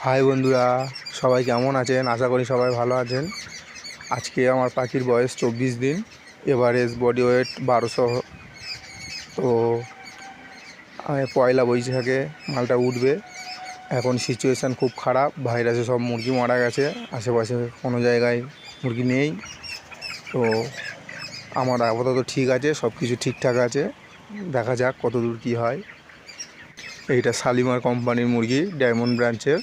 High বন্ধুরা, সবাই কেমন আছেন? আশা করি সবাই ভালো আছেন। আজকে আমার পাখির বয়স 24 দিন, এভারেজ বডি ওয়েট 1200। তো পয়লা বৈশাখে মালটা উঠবে। এখন সিচুয়েশান খুব খারাপ, ভাইরাসে সব মুরগি মারা গেছে, আশেপাশে কোনো জায়গায় মুরগি নেই। তো আমার আপাতত ঠিক আছে, সব কিছু ঠিকঠাক আছে, দেখা যাক কত দূর কী হয়। এইটা শালিমার কোম্পানির মুরগি, ডায়মন্ড ব্রাঞ্চের।